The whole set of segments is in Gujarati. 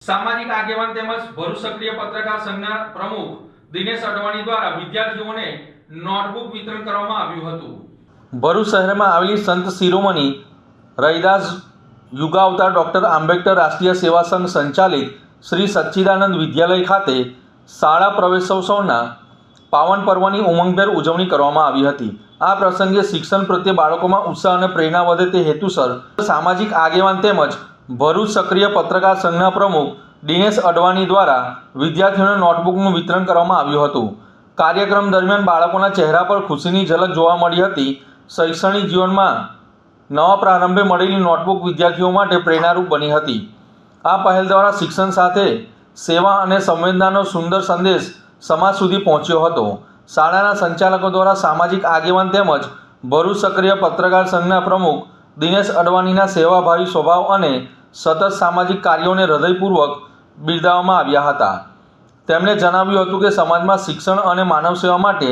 સામાજિક આગેવાન તેમજ ભરૂચ સક્રિય પત્રકાર સંઘના પ્રમુખ દિનેશ અડવાણી દ્વારા વિદ્યાર્થીઓને નોટબુક વિતરણ કરવામાં આવ્યું હતું। ભરૂચ શહેરમાં આવેલી સંત શિરોમણી રૈદાસ યુગાવતાર ડોક્ટર આંબેડકર રાષ્ટ્રીય સેવા સંઘ સંચાલિત શ્રી સચ્ચિદાનંદ વિદ્યાલય ખાતે શાળા પ્રવેશોત્સવના પાવન પર્વની ઉમંગભેર ઉજવણી કરવામાં આવી હતી। આ પ્રસંગે શિક્ષણ પ્રત્યે બાળકોમાં ઉત્સાહ અને પ્રેરણા વધે તે હેતુસર સામાજિક આગેવાન તેમજ ભરૂચ સક્રિય પત્રકાર સંઘના પ્રમુખ દિનેશ અડવાણી દ્વારા વિદ્યાર્થીઓને નોટબુકનું વિતરણ કરવામાં આવ્યું હતું। કાર્યક્રમ દરમિયાન બાળકોના ચહેરા પર ખુશીની ઝલક જોવા મળી હતી। શૈક્ષણિક જીવનમાં નવા પ્રારંભે મળેલી નોટબુક વિદ્યાર્થીઓ માટે પ્રેરણારૂપ બની હતી। આ પહેલ દ્વારા શિક્ષણ સાથે સેવા અને સંવેદનાનો સુંદર સંદેશ સમાજ સુધી પહોંચ્યો હતો। શાળાના સંચાલકો દ્વારા સામાજિક આગેવાન તેમજ ભરૂચ સક્રિય પત્રકાર સંઘના પ્રમુખ દિનેશ અડવાણીના સેવાભાવી સ્વભાવ અને સતત સામાજિક કાર્યોને હૃદયપૂર્વક બિરદાવવામાં આવ્યા હતા। તેમણે જણાવ્યું હતું કે સમાજમાં શિક્ષણ અને માનવ સેવા માટે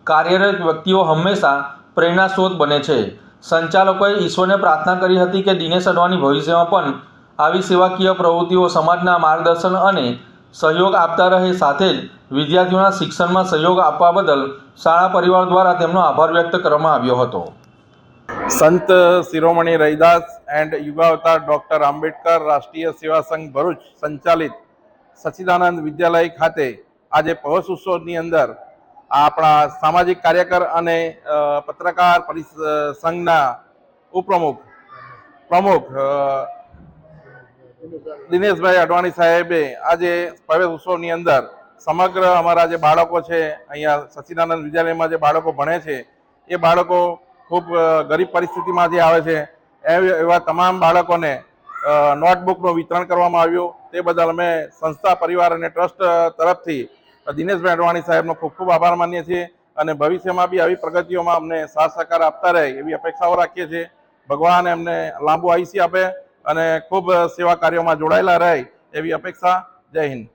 કાર્યરત વ્યક્તિઓ હંમેશા પ્રેરણા સ્ત્રોત બને છે। સંચાલકોએ ઈશ્વરને પ્રાર્થના કરી હતી કે દિનેશ અડવાણી ભવિષ્યમાં પણ આવી સેવાકીય પ્રવૃત્તિઓ સમાજના માર્ગદર્શન અને સહયોગ આપતા રહે। સાથે જ વિદ્યાર્થીઓના શિક્ષણમાં સહયોગ આપવા બદલ શાળા પરિવાર દ્વારા તેમનો આભાર વ્યક્ત કરવામાં આવ્યો હતો। संत शिरोमणि रैदास एंड युगावतार डॉक्टर आंबेडकर राष्ट्रीय सेवा संघ भरूच संचालित सच्चिदानंद विद्यालय खाते आज प्रवेशोत्सवनी अंदर अपना सामाजिक कार्यकर अने पत्रकार संघना उपप्रमुख प्रमुख दिनेशभाई अडवाणी साहेबे आज प्रवेशोत्सवनी अंदर समग्र अमरा जे बाळको छे अहींया सच्चिदानंद विद्यालय में जे बाळको भणे छे ए बाळको खूब गरीब परिस्थिति में जे आवे छे एवा तमाम बाळकोने नोटबुकનું વિતરણ કરવામાં આવ્યું। તે બદલ અમે સંસ્થા પરિવાર અને ટ્રસ્ટ તરફથી દિનેશભાઈ અડવાણી સાહેબનો ખૂબ ખૂબ આભાર માનીએ છીએ અને ભવિષ્યમાં બી આવી પ્રગતિઓમાં અમને સાથ સહકાર આપતા રહે એવી અપેક્ષાઓ રાખીએ છીએ। ભગવાન એમને લાંબુ આયુષ્ય આપે અને ખૂબ સેવા કાર્યોમાં જોડાયેલા રહે એવી અપેક્ષા। જય હિન્દ।